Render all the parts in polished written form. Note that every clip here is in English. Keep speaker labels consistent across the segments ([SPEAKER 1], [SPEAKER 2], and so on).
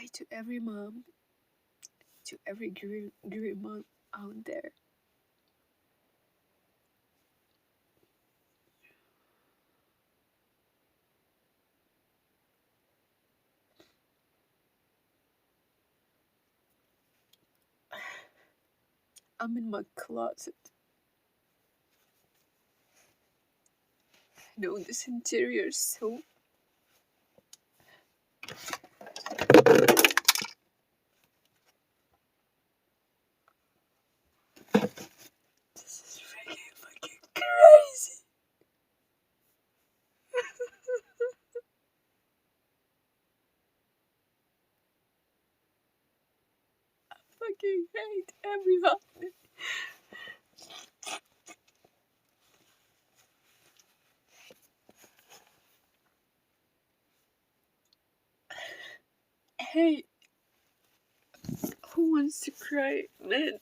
[SPEAKER 1] Hi to every mom, to every girl mom out there. I'm in my closet. I know this interior so this is freaking fucking crazy. Fucking hate everyone. Hey, who wants to cry, man?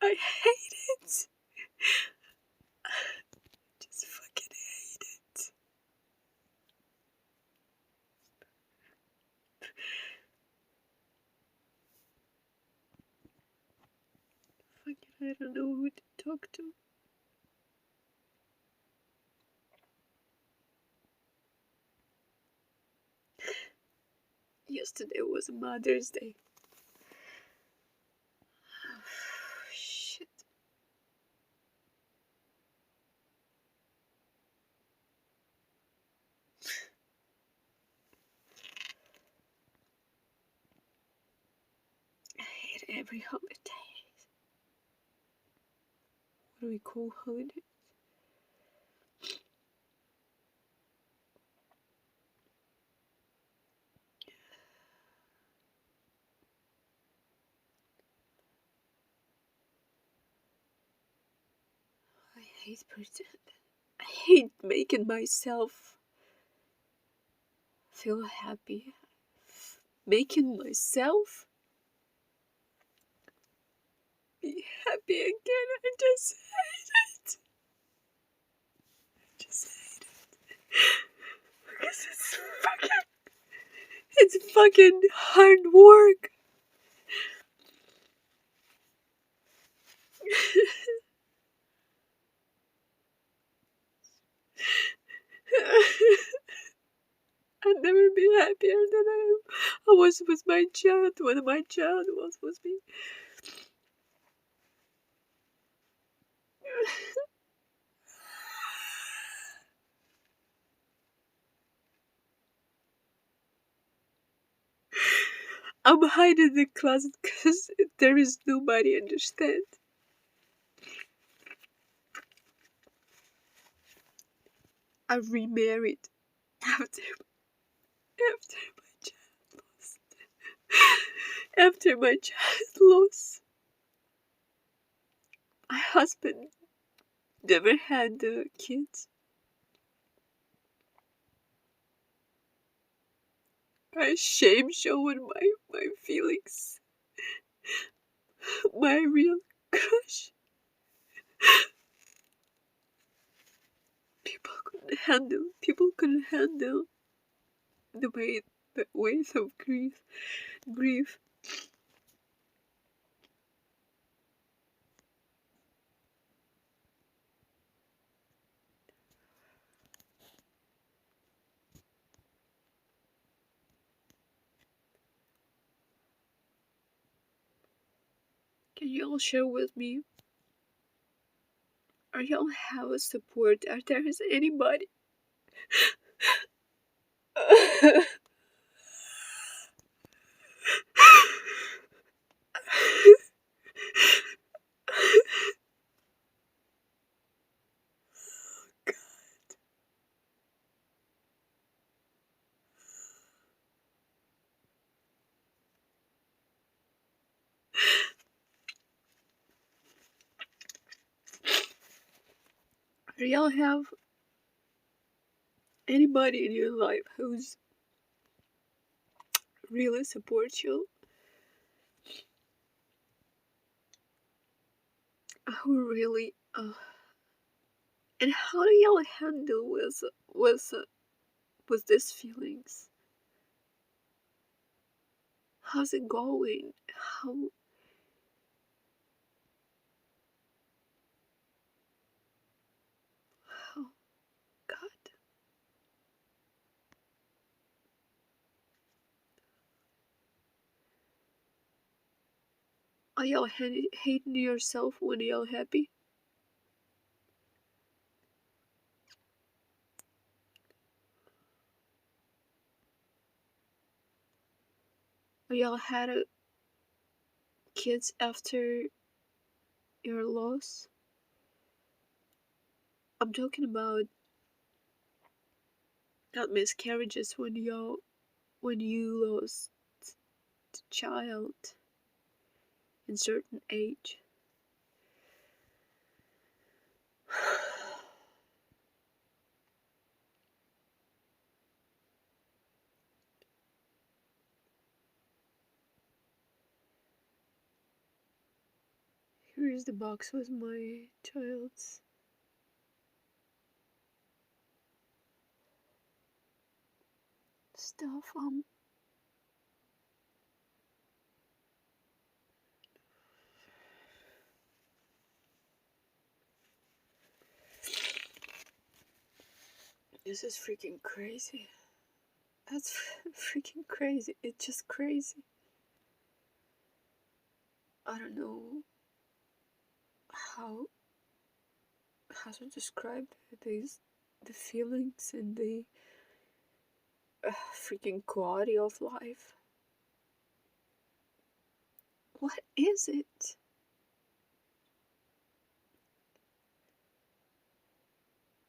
[SPEAKER 1] I hate it. Just fucking hate it. Fucking, I don't know who to talk to. Yesterday was Mother's Day. Shit. I hate every holiday. What do we call holiday? I hate pretend. I hate making myself feel happy. Making myself be happy again. I just hate it. I just hate it. Because it's fucking hard work. I'd never be happier than I was with my child when my child was with me. I'm hiding in the closet because there is nobody understand. I remarried after my child lost. After my child lost, my husband never had the kids. I shame showing my feelings, my real crush. People couldn't handle the weight of grief. Can you all share with me? Are y'all have a support? Are there is anybody? Do y'all have anybody in your life who's really supports you? Who really And how do y'all handle with these feelings? How's it going? How oh God. Are y'all hating yourself when y'all happy? Are y'all had kids after your loss? I'm talking about not miscarriages when you lost a child in certain age. Here is the box with my child's stuff. This is freaking crazy. That's freaking crazy. It's just crazy. I don't know how to describe the feelings and the freaking quality of life. What is it?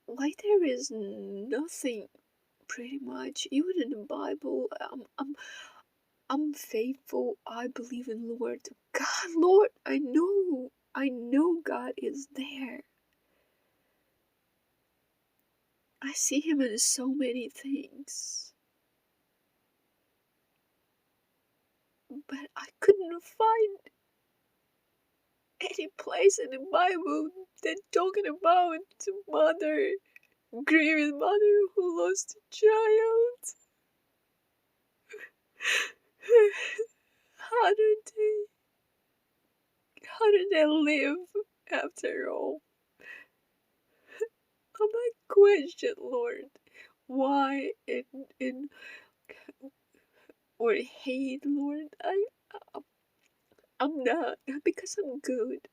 [SPEAKER 1] Like there is nothing, pretty much. Even in the Bible, I'm faithful. I believe in Lord. God, Lord, I know God is there. I see Him in so many things, but I couldn't find any place in the Bible that talking about mother, grieving mother who lost a child. How did they live after all? I might question, Lord, why in or hate, Lord. I'm not because I'm good.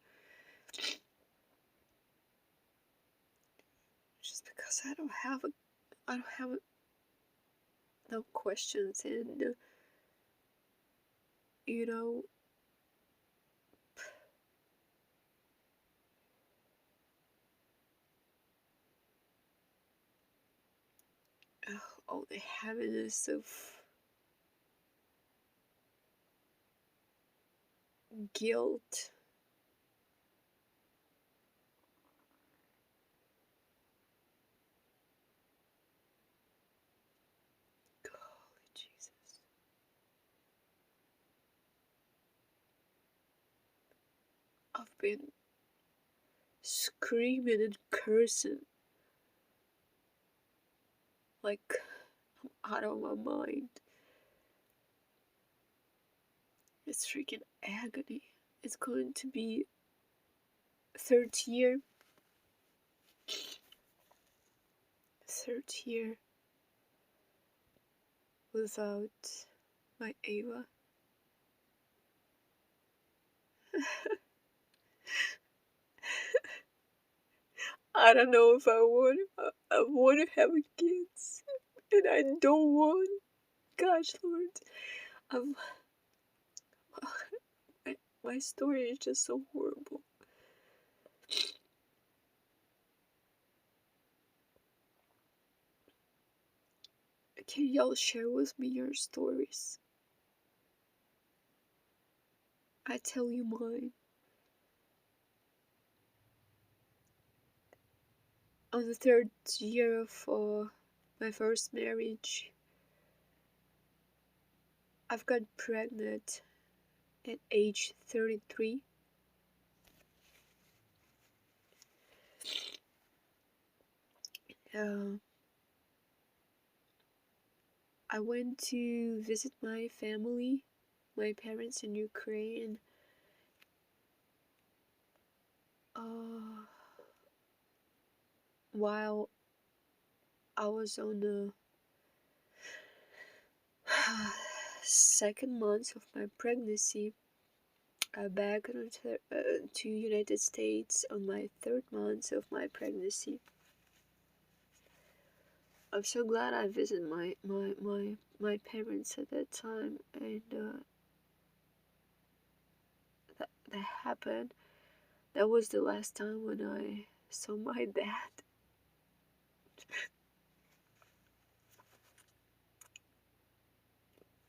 [SPEAKER 1] Just because I don't have no questions and you know all the heaviness of guilt. Holy Jesus. I've been screaming and cursing like I'm out of my mind. It's freaking agony. It's going to be third year. Third year without my Ava. I don't know if I want to have kids, and I don't want. Gosh, Lord, I'm, my story is just so horrible. Can y'all share with me your stories? I tell you mine. On the third year of my first marriage, I've got pregnant at age 33. uh, I went to visit my family, my parents in Ukraine. Uh, while I was on the second month of my pregnancy, back to United States on my third month of my pregnancy. I'm so glad I visited my parents at that time, and that happened. That was the last time when I saw my dad.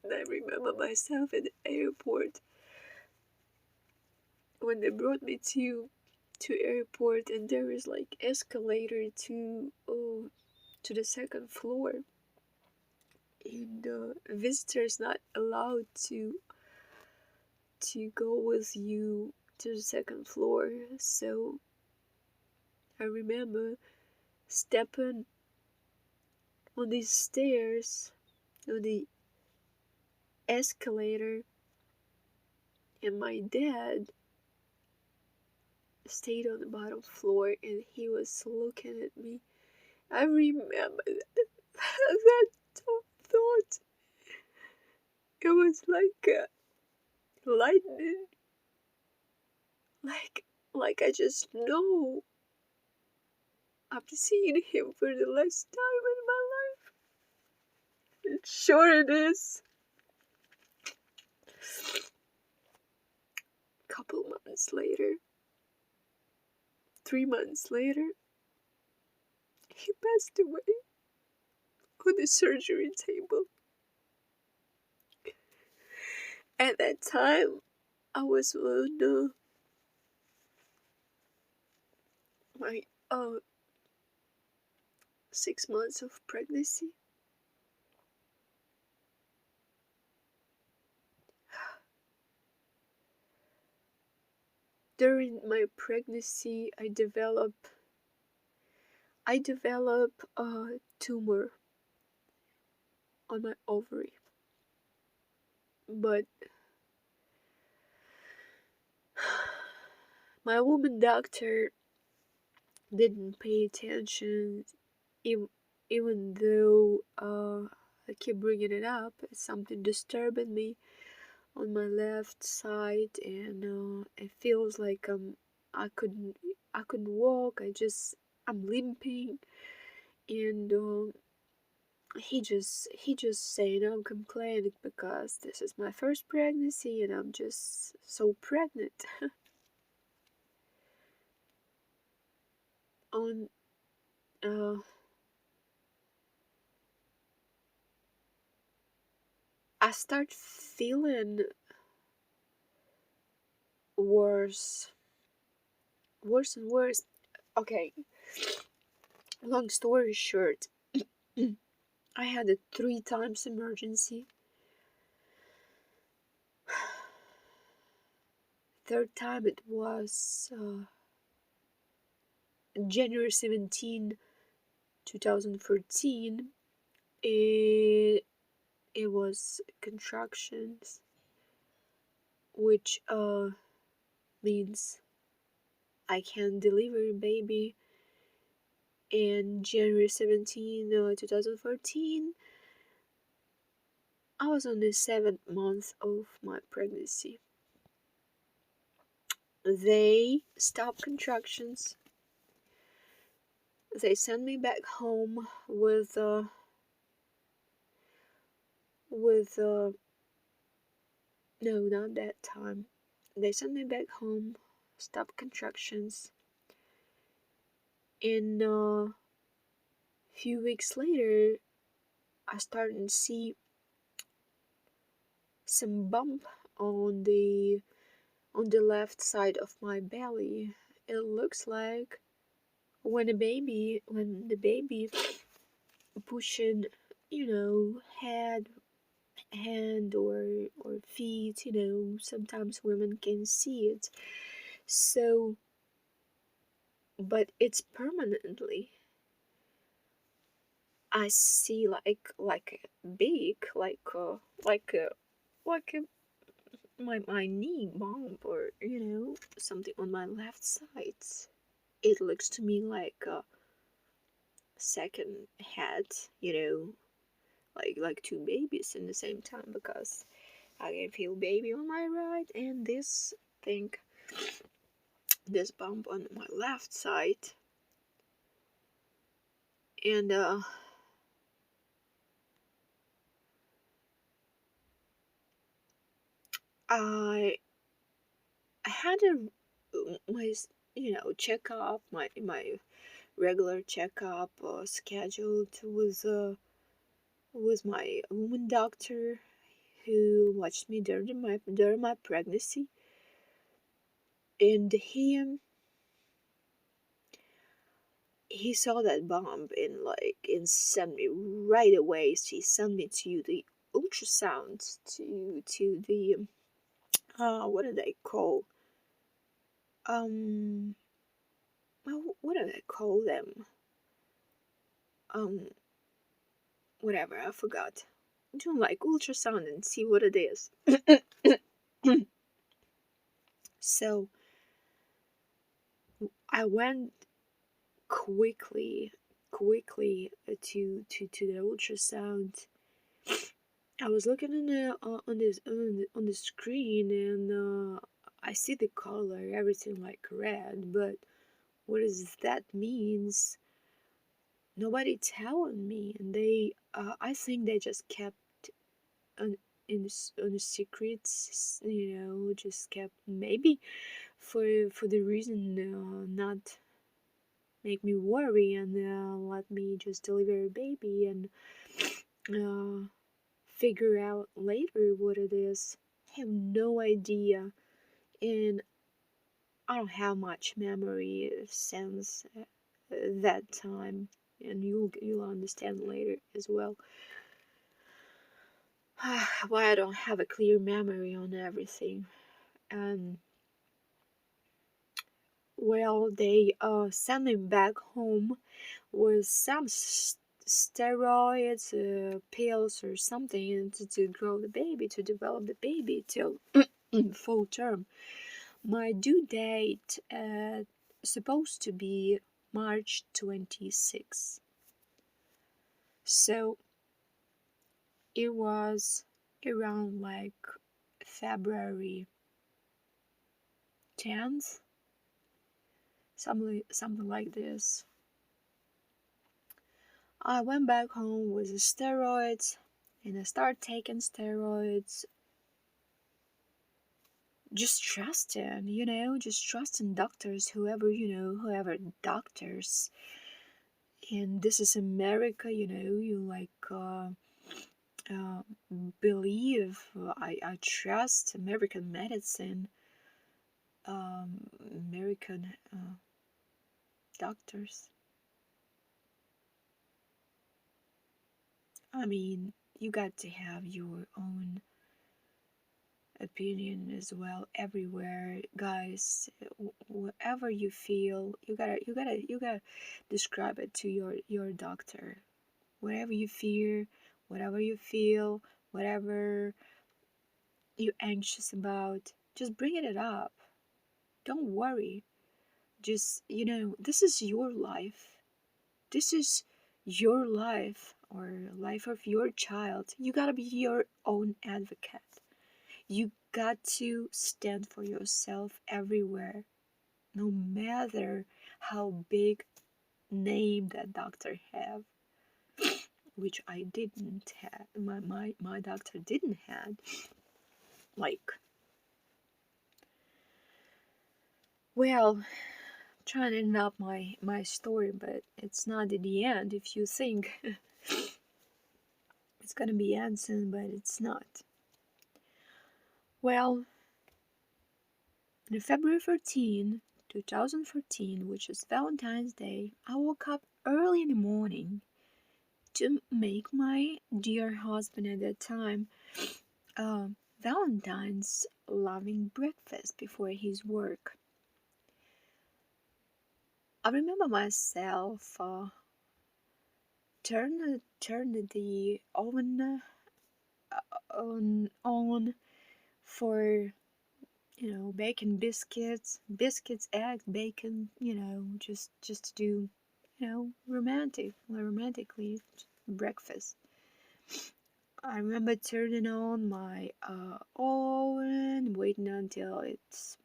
[SPEAKER 1] And I remember myself at the airport when they brought me to airport, and there is like escalator to the second floor, and visitors not allowed to go with you to the second floor. So I remember stepping on these stairs, on the escalator, and my dad stayed on the bottom floor and he was looking at me. I remember that thought. It was like lightning. Like I just know I'm seeing him for the last time in my life. And sure it is. Couple months later, 3 months later, he passed away on the surgery table. At that time, I was on my 6 months of pregnancy. During my pregnancy, I developed a tumor on my ovary, but my woman doctor didn't pay attention, even, even though I keep bringing it up. It's something disturbing me on my left side, and it feels like I couldn't I couldn't walk. I'm limping, and he just saying I'm complaining because this is my first pregnancy and I'm just so pregnant. On uh I start feeling worse, worse and worse. Okay, long story short, I had a 3 times emergency. Third time it was January 17, 2014. It was contractions, which means I can deliver a baby. In January 17, 2014, I was on the 7th month of my pregnancy. They stopped contractions. They sent me back home with no, not that time. They sent me back home, stopped contractions. And a few weeks later, I started to see some bump on the left side of my belly. It looks like when the baby pushing, head, hand, or feet, sometimes women can see it. So, but it's permanently. I see like a big like a my knee bump, or something on my left side. It looks to me like a second head, like two babies in the same time, because I can feel baby on my right and thing, this bump on my left side. And I had my checkup, my regular checkup scheduled with my woman doctor who watched me during my pregnancy. And he saw that bump and sent me right away. She sent me to the ultrasound, to the what do they call, um what do they call them, um whatever, I forgot. Do like ultrasound and see what it is. So I went quickly to the ultrasound. I was looking on the screen, and I see the color, everything like red, but what does that means? Nobody telling me, and I think they just kept on on the secrets, just kept, maybe for the reason not make me worry, and let me just deliver a baby and uh, figure out later what it is. I have no idea, and I don't have much memory since that time, and you'll understand later as well why I don't have a clear memory on everything. And well, they sent me back home with some steroids, pills or something to grow the baby, to develop the baby till full term. My due date supposed to be March 26th. So it was around like February 10th, something like this. I went back home with the steroids, and I started taking steroids. Just trusting doctors, whoever doctors. And this is America, you like uh, believe. I trust American medicine, American doctors. I mean, you got to have your own opinion as well everywhere, guys. Whatever you feel, you gotta describe it to your doctor. Whatever you fear, whatever you feel, whatever you're anxious about, just bring it up. Don't worry. Just, this is your life. This is your life, or life of your child. You gotta be your own advocate. You got to stand for yourself everywhere, no matter how big name that doctor have, which I didn't have. My doctor didn't have. Like, well, trying to end up my story, but it's not at the end. If you think it's gonna be end soon, but it's not. Well, on February 14, 2014, which is Valentine's Day, I woke up early in the morning to make my dear husband at that time Valentine's loving breakfast before his work. I remember myself turn the oven on for bacon, biscuits, eggs, bacon, just to do romantically breakfast. I remember turning on my oven, waiting until its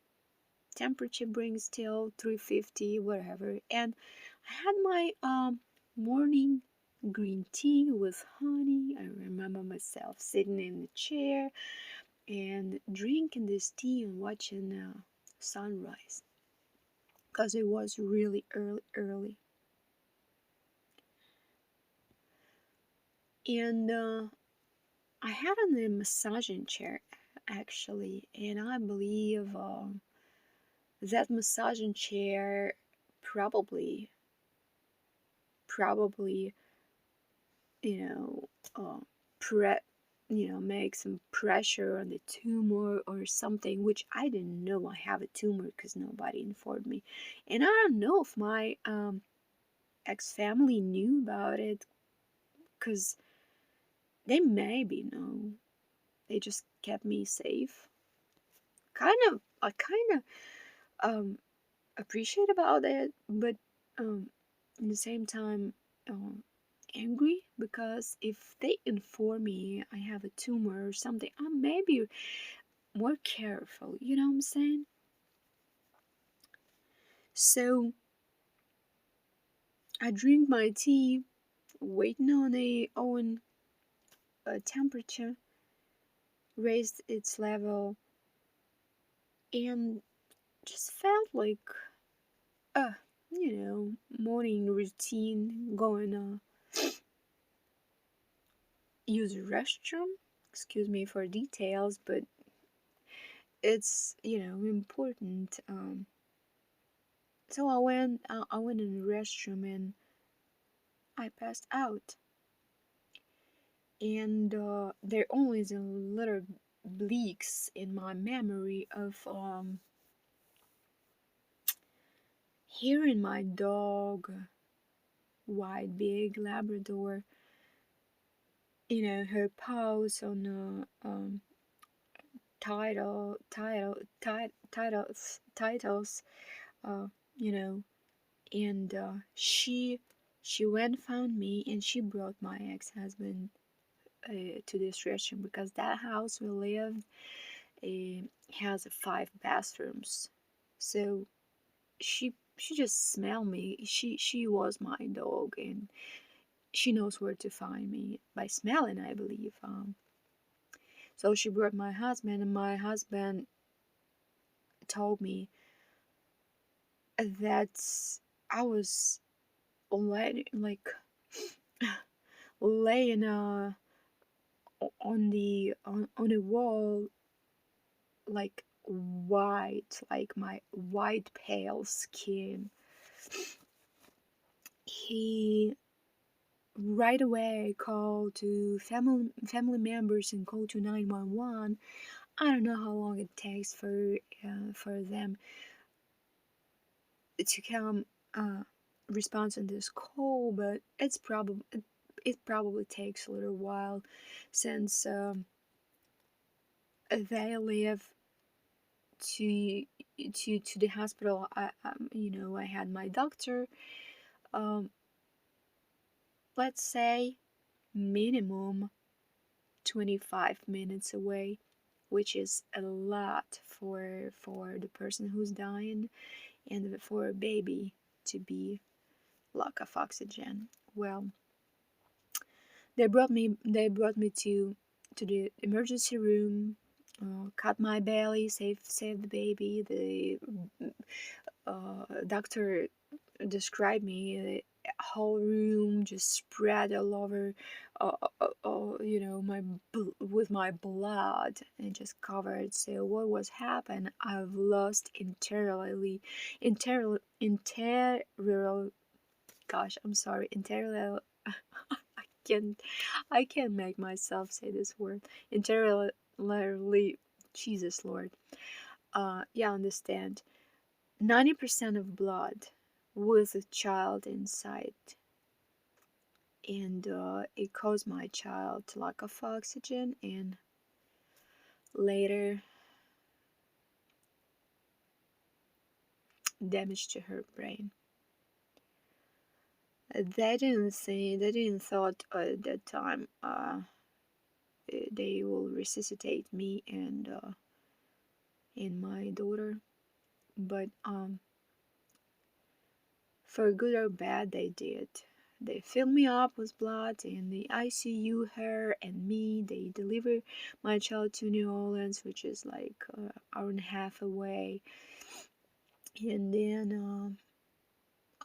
[SPEAKER 1] temperature brings till 350, whatever, and I had my morning green tea with honey. I remember myself sitting in the chair and drinking this tea and watching sunrise, because it was really early. And I had on a massaging chair actually, and I believe that massaging chair probably probably you know pre make some pressure on the tumor or something, which I didn't know I have a tumor because nobody informed me. And I don't know if my ex-family knew about it, because they maybe know. They just kept me safe. I kind of appreciate about it, but at the same time, um, angry, because if they inform me I have a tumor or something, I may be more careful. You know what I'm saying? So I drink my tea, waiting on a oven temperature, raised its level, and just felt like uh morning routine, going use the restroom. Excuse me for details, but it's important. So I went in the restroom and I passed out, and there only is a little bleaks in my memory of hearing my dog, white big Labrador, her paws on titles, uh, you know, and she went found me, and she brought my ex-husband to this restroom, because that house we lived has 5 bathrooms. So she just smelled me. She was my dog, and she knows where to find me by smelling, I believe. So she brought my husband, and my husband told me that I was like laying on a wall, like white, like my white pale skin. He right away called to family members and called to 911. I don't know how long it takes for them to come respond to this call, but it probably takes a little while, since they live to to the hospital. I had my doctor, um let's say minimum 25 minutes away, which is a lot for the person who's dying, and for a baby to be lack of oxygen. Well, they brought me to the emergency room, cut my belly, save the baby. The doctor described me the whole room just spread all over, my with my blood, and just covered. So what was happened? I've lost interior. Gosh, I'm sorry, interior. I can't, I can't make myself say this word. Interiorly, Jesus Lord. Yeah, understand. 90% of blood with a child inside. and it caused my child to lack of oxygen and later damage to her brain. They didn't thought at that time they will resuscitate me and my daughter, but for good or bad they did. They filled me up with blood in the ICU, her and me. They delivered my child to New Orleans, which is like an hour and a half away. And then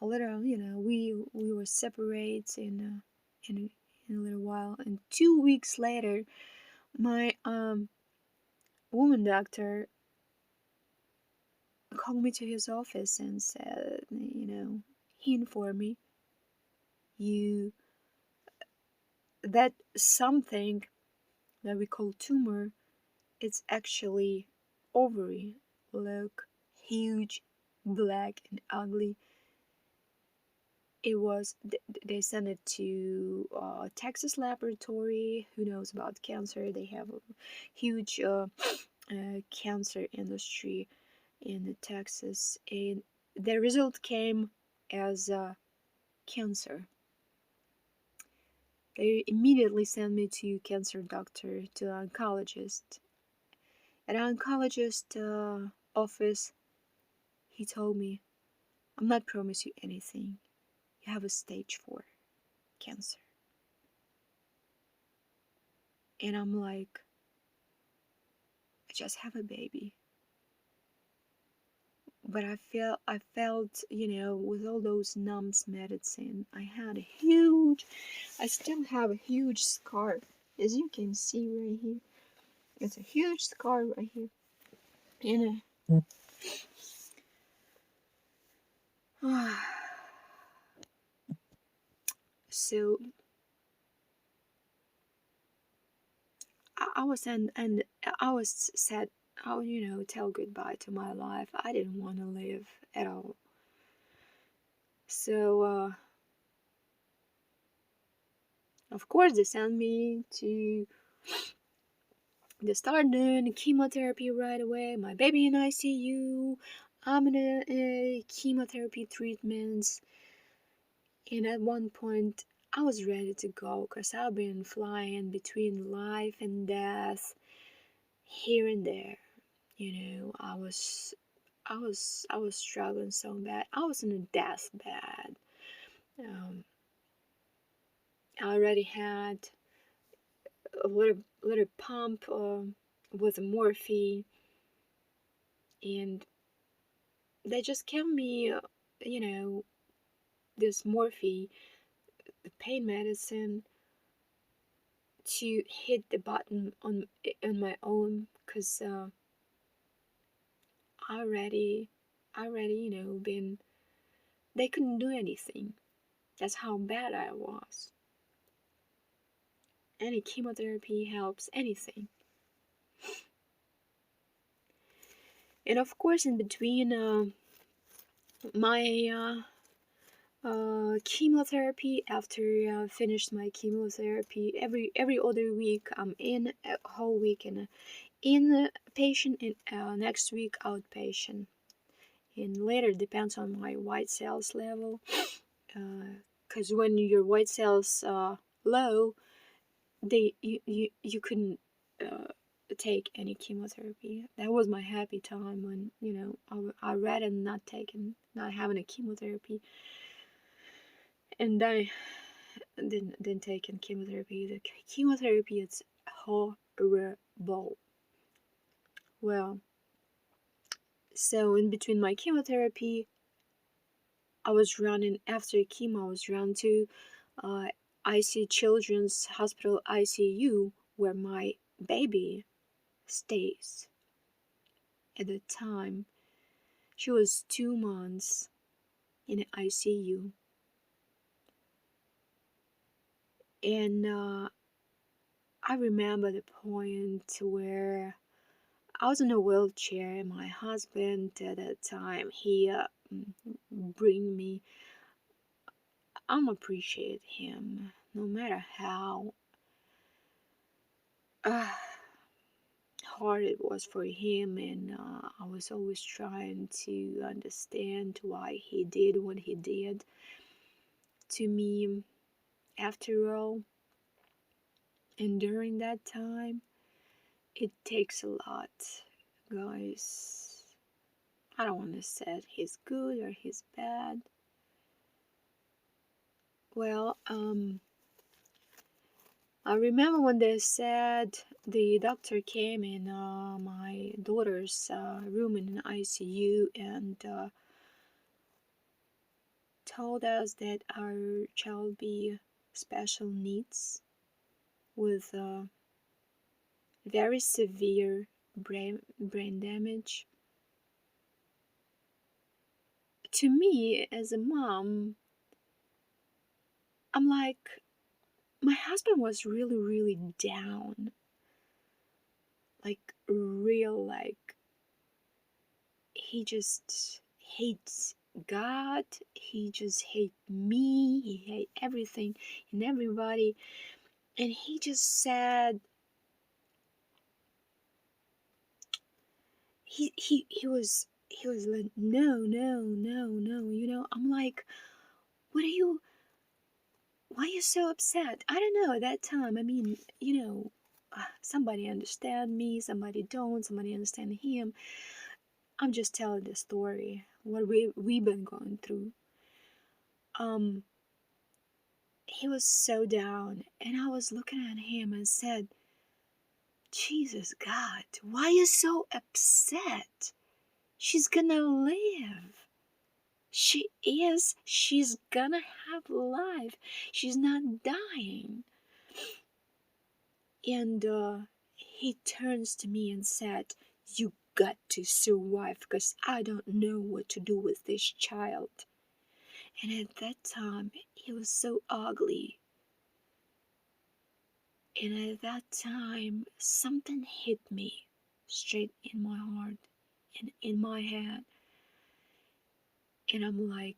[SPEAKER 1] a little, we were separated in a little while. And 2 weeks later, my woman doctor called me to his office and said, he informed me you that something that we call tumor, it's actually ovary. Look, huge, black and ugly. It was, they sent it to Texas laboratory. Who knows about cancer? They have a huge cancer industry in Texas, and the result came as cancer. They immediately sent me to cancer doctor, to an oncologist. At an oncologist office, he told me, I'm not promise you anything. You have a stage 4 cancer. And I'm like, I just have a baby. But I felt, with all those numbs medicine, I still have a huge scar, as you can see right here. It's a huge scar right here. And so I was and I was sad. I would, tell goodbye to my life. I didn't want to live at all. So of course they sent me to start doing chemotherapy right away. My baby in ICU. I'm in a chemotherapy treatments. And at one point, I was ready to go because I've been flying between life and death here and there. I was struggling so bad. I was in a deathbed. I already had a little pump with morphine, and they just gave me, this morphine, the pain medicine, to hit the button on my own, because I already, been. They couldn't do anything. That's how bad I was. Any chemotherapy helps, anything. And of course, in between my chemotherapy, after I finished my chemotherapy, every other week I'm in a whole week in patient, and next week outpatient. And later depends on my white cells level, because when your white cells low, you couldn't take any chemotherapy. That was my happy time when I rather not having a chemotherapy, and I didn't take in chemotherapy. The chemotherapy is horrible. Well, so in between my chemotherapy, I was running after chemo. I was run to IC Children's Hospital ICU, where my baby stays. At the time, she was 2 months in the ICU, and I remember the point where I was in a wheelchair. My husband at that time, he bring me. I'm appreciate him no matter how hard it was for him, and I was always trying to understand why he did what he did to me. After all, and during that time, it takes a lot, guys. I don't want to say he's good or he's bad. Well, I remember when they said the doctor came in my daughter's room in an ICU and told us that our child be special needs with very severe brain damage. To me, as a mom, I'm like, my husband was really, really down. Like, real, like, he just hates God. He just hates me. He hates everything and everybody. And he just said, he was like, no, no, no, no. I'm like, what are you, why are you so upset? I don't know, at that time, I mean, somebody understand me, somebody don't, somebody understand him. I'm just telling the story, what we've been going through. He was so down, and I was looking at him and said, Jesus God, why are you so upset? She's gonna live. She's gonna have life. She's not dying. And he turns to me and said, you got to survive because I don't know what to do with this child. And at that time, he was so ugly. And at that time, something hit me straight in my heart and in my head. And I'm like,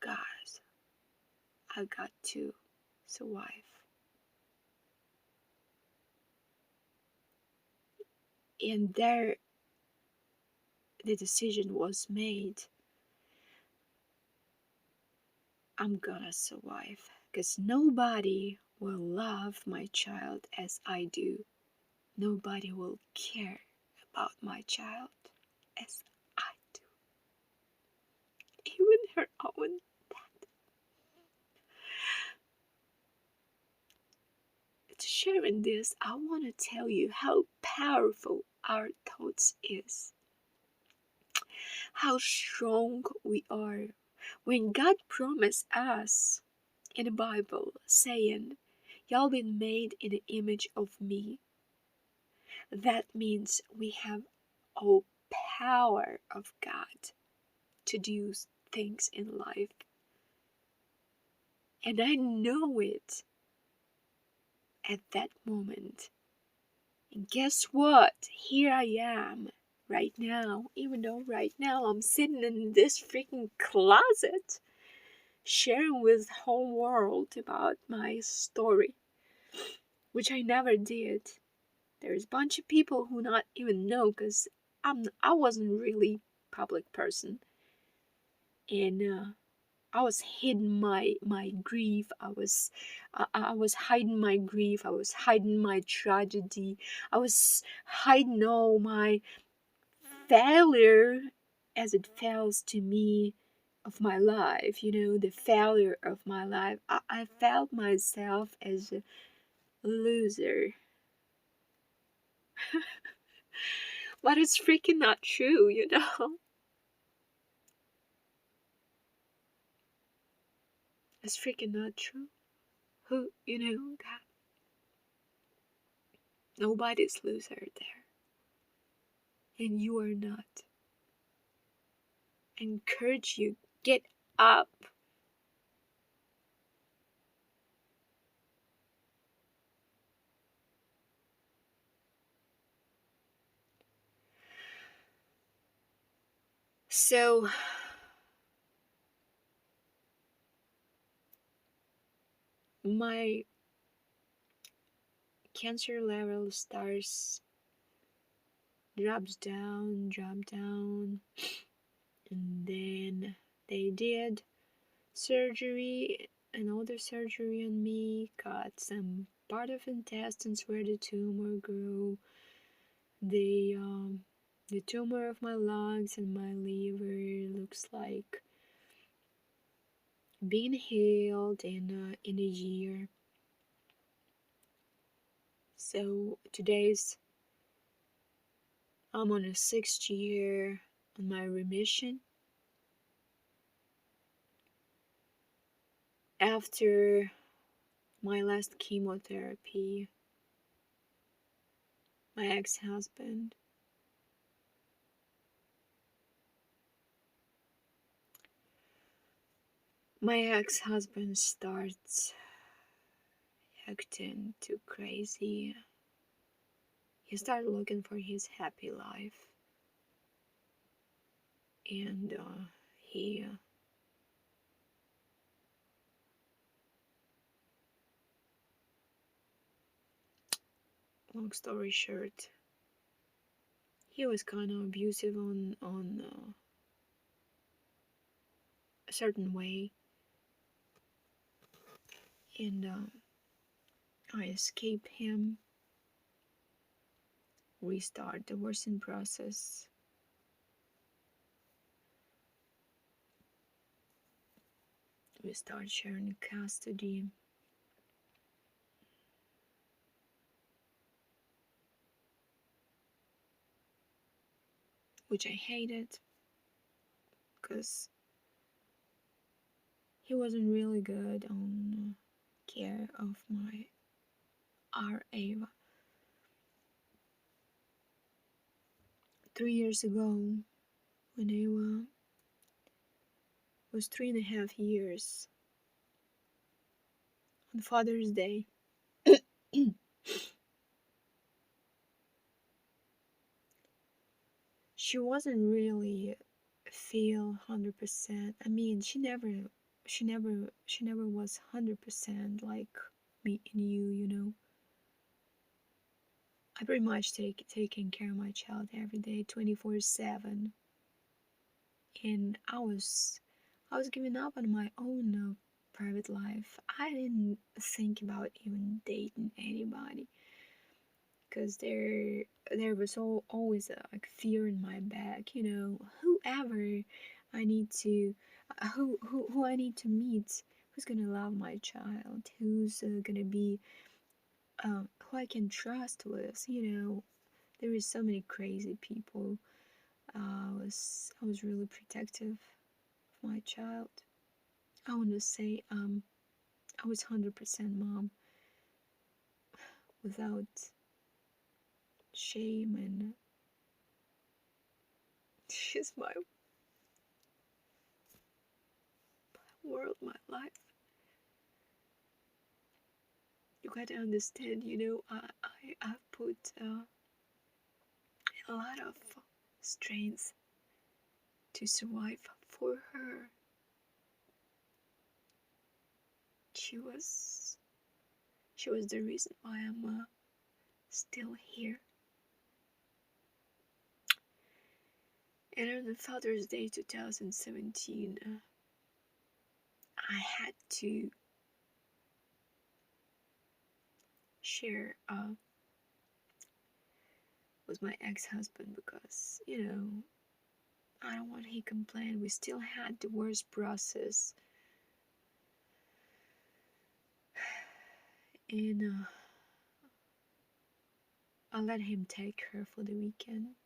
[SPEAKER 1] guys, I got to survive. And there, the decision was made. I'm gonna survive. Because nobody will love my child as I do. Nobody will care about my child as I do. Even her own dad. Sharing this, I want to tell you how powerful our thoughts is. How strong we are. When God promised us in the Bible, saying, y'all been made in the image of me, that means we have all power of God to do things in life. And I know it at that moment. And guess what? Here I am right now, even though right now I'm sitting in this freaking closet sharing with the whole world about my story, which I never did. There's a bunch of people who not even know because I wasn't really public person, and I was hiding my grief. I was hiding my grief. I was hiding my tragedy. I was hiding all my failure as it fails to me of my life. The failure of my life. I felt myself as a loser. But it's freaking not true. It's freaking not true. God, nobody's loser there. And you are not. I encourage you, get up. So, my cancer level starts drop down, and then they did surgery, another surgery on me, cut some part of intestines where the tumor grew, the the tumor of my lungs and my liver looks like being healed in a year. So I'm on a 6th year on my remission. After my last chemotherapy, my ex-husband starts acting too crazy. He started looking for his happy life, and he long story short, he was kind of abusive on a certain way, and I escaped him, restart the divorcing process. We start sharing custody. Which I hated, because he wasn't really good on care of our Ava. 3 years ago, when Ava was 3.5 years, on Father's Day, she wasn't really feel 100%. I mean, she never was 100% like me and you know. I pretty much taking care of my child every day, 24/7, and I was giving up on my own private life. I didn't think about even dating anybody, because there was always like fear in my back, you know, whoever I need to who I need to meet, who's gonna love my child, who's gonna be who I can trust with, you know. There is so many crazy people. I was really protective of my child. I want to say I was 100% mom, without shame, and she's my world, my life. You gotta understand, you know, I've put a lot of strength to survive for her. She was the reason why I'm still here. And on the Father's Day 2017, I had to share with my ex-husband, because, you know, I don't want he complain. We still had divorce process, and I let him take her for the weekend.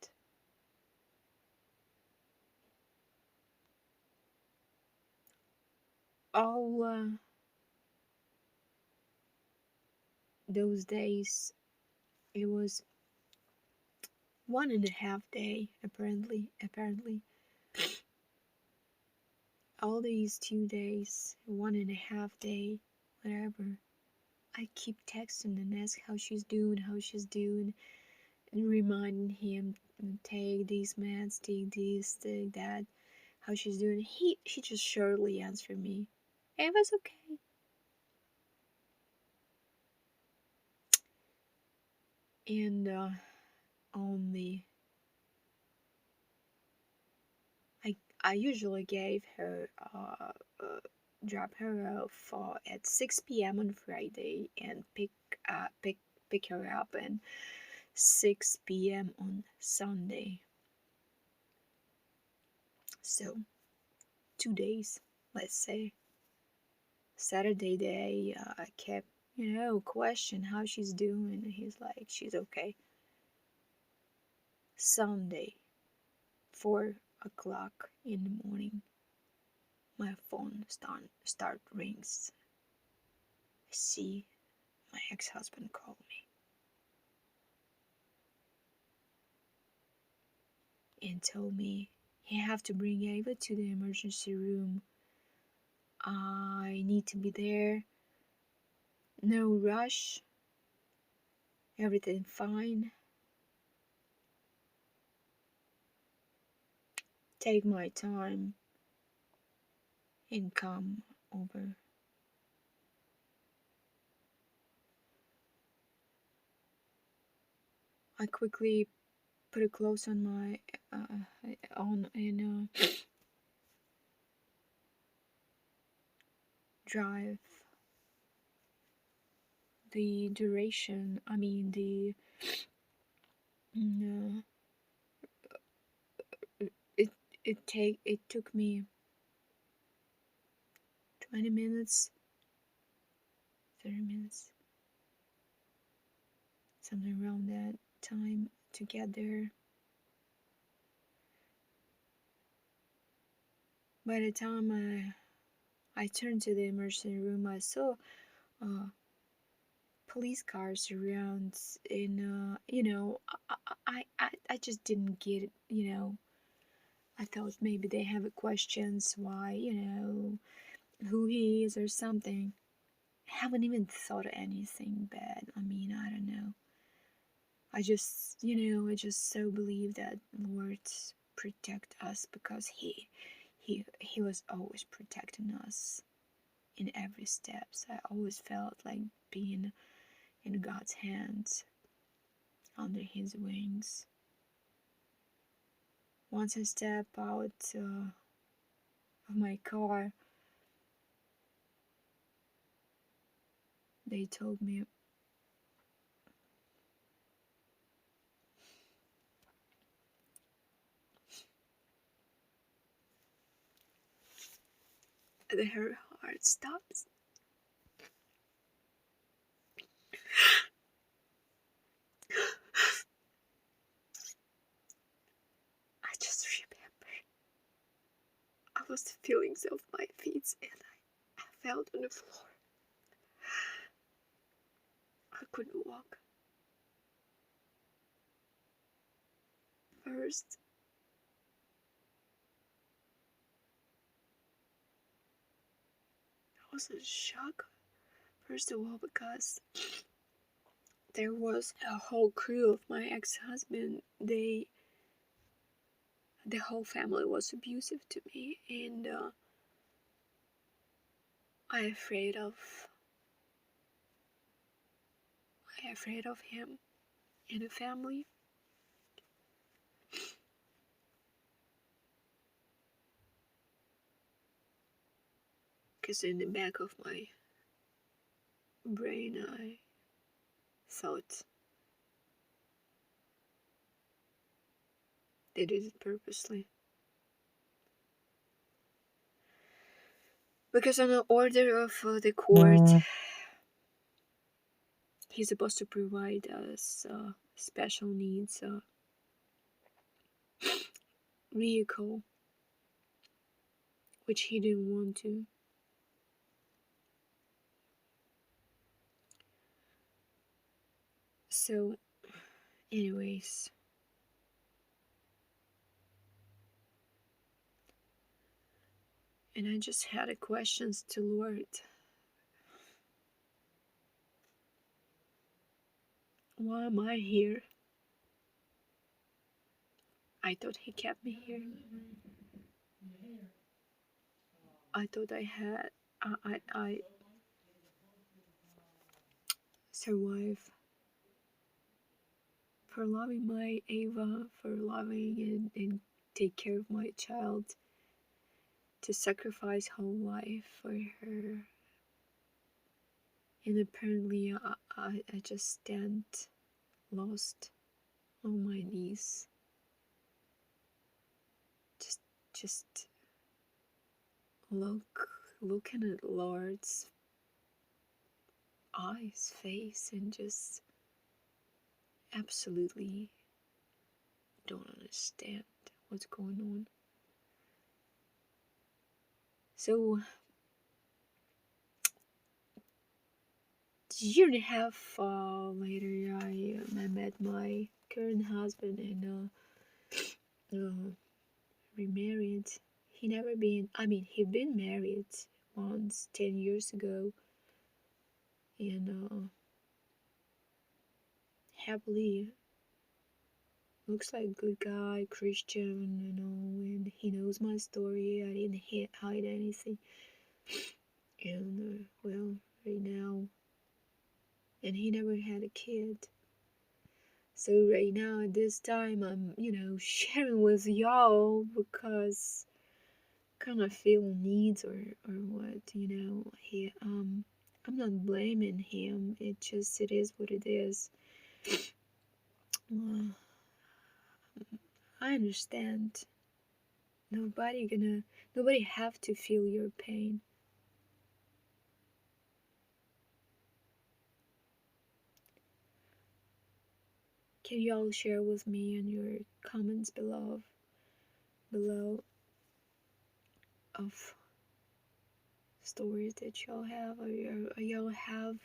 [SPEAKER 1] All those days, it was 1.5 day, apparently. All these 2 days, 1.5 day, whatever, I keep texting and ask how she's doing, and reminding him, take these meds, take this, take that, how she's doing. He just shortly answered me, Ava's okay. And on the I usually gave her drop her off at 6 p.m. on Friday and pick her up at 6 p.m. on Sunday. So 2 days, let's say. Saturday day, I kept question how she's doing. He's like, she's okay. Sunday, 4 o'clock in the morning, my phone start rings. I see my ex-husband call me and told me he have to bring Ava to the emergency room. I need to be there. No rush. Everything fine. Take my time and come over. I quickly put a clothes on my on and drive the duration. I mean the mm, it took me 20 minutes, 30 minutes, something around that time to get there. By the time I turned to the emergency room, I saw police cars around, and I just didn't get it. I thought maybe they have questions why, who he is or something. I haven't even thought of anything bad. I mean, I don't know. I just so believe that Lord protect us, because he was always protecting us in every steps. I always felt like being in God's hands, under his wings. Once I step out of my car, they told me that her heart stops. I just remember I was feeling of my feet, and I fell on the floor. I couldn't walk. First, I was in shock. First of all, because there was a whole crew of my ex-husband. The whole family was abusive to me, and I afraid of him and the family. Because in the back of my brain, I thought they did it purposely. Because on the order of the court, he's supposed to provide us special needs vehicle, which he didn't want to. So, anyways, and I just had a questions to Lord. Why am I here? I thought he kept me here. I thought I survive. for loving my Ava, for loving and take care of my child, to sacrifice whole life for her. And apparently I just stand lost on my knees, just looking at Lord's eyes, face, and just absolutely don't understand what's going on. So a year and a half later, I met my current husband and remarried. He'd been married once 10 years ago, and happily, looks like a good guy, Christian, and he knows my story. I didn't hide anything. And well, right now, and he never had a kid. So right now at this time, I'm sharing with y'all because kind of feel needs or what. I'm not blaming him. It is what it is. I understand. Nobody have to feel your pain. Can you all share with me in your comments below of stories that y'all have, or y'all have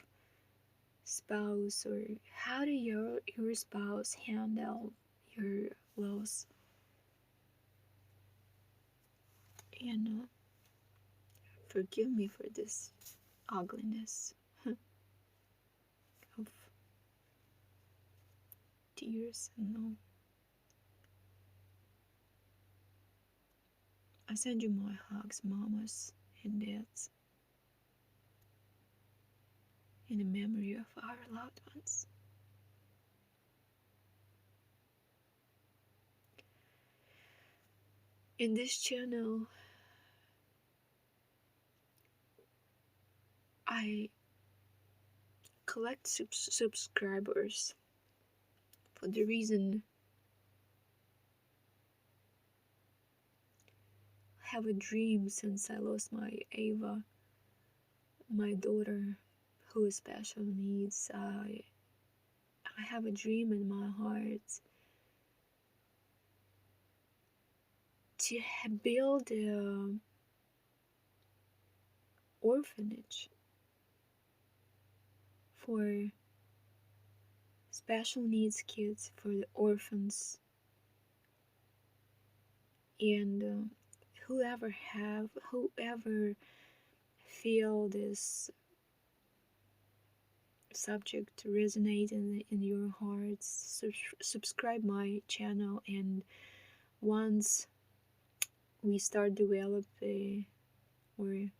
[SPEAKER 1] spouse, or how do your spouse handle your loss? And forgive me for this ugliness of tears and I send you my hugs, mamas and dads, in the memory of our loved ones. In this channel, I collect subscribers for the reason I have a dream since I lost my Ava, my daughter, who has special needs. I have a dream in my heart to build an orphanage for special needs kids, for the orphans, and whoever feel this subject resonate in your hearts, subscribe my channel, and once we start developing or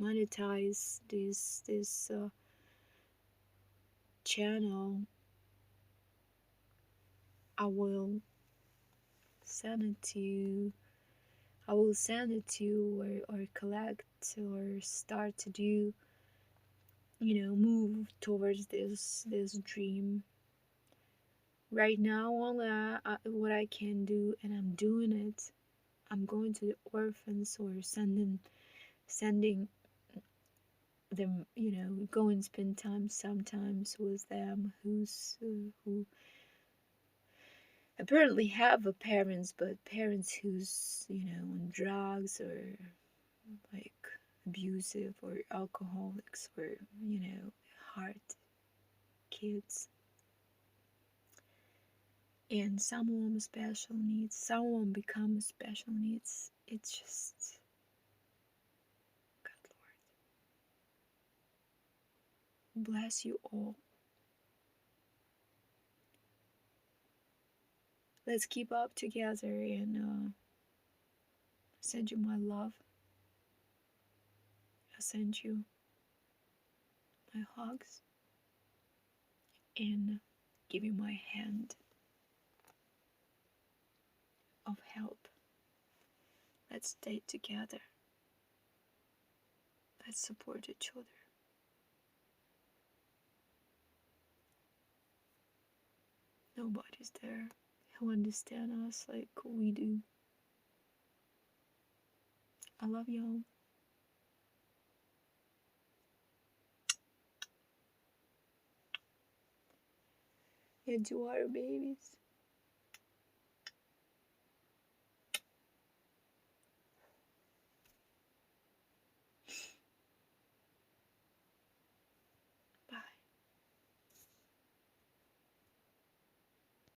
[SPEAKER 1] monetize this channel, I will send it to you. Or collect or start to do, move towards this dream. Right now, only what I can do, and I'm doing it. I'm going to the orphans or sending them, go and spend time sometimes with them who apparently have a parents, but parents who's on drugs or like abusive or alcoholics or hard kids. And someone with special needs, someone becomes special needs. It's just, God Lord, bless you all. Let's keep up together, and send you my love. I send you my hugs, and give you my hand of help. Let's stay together. Let's support each other. Nobody's there who understands us like we do. I love y'all. And you are babies.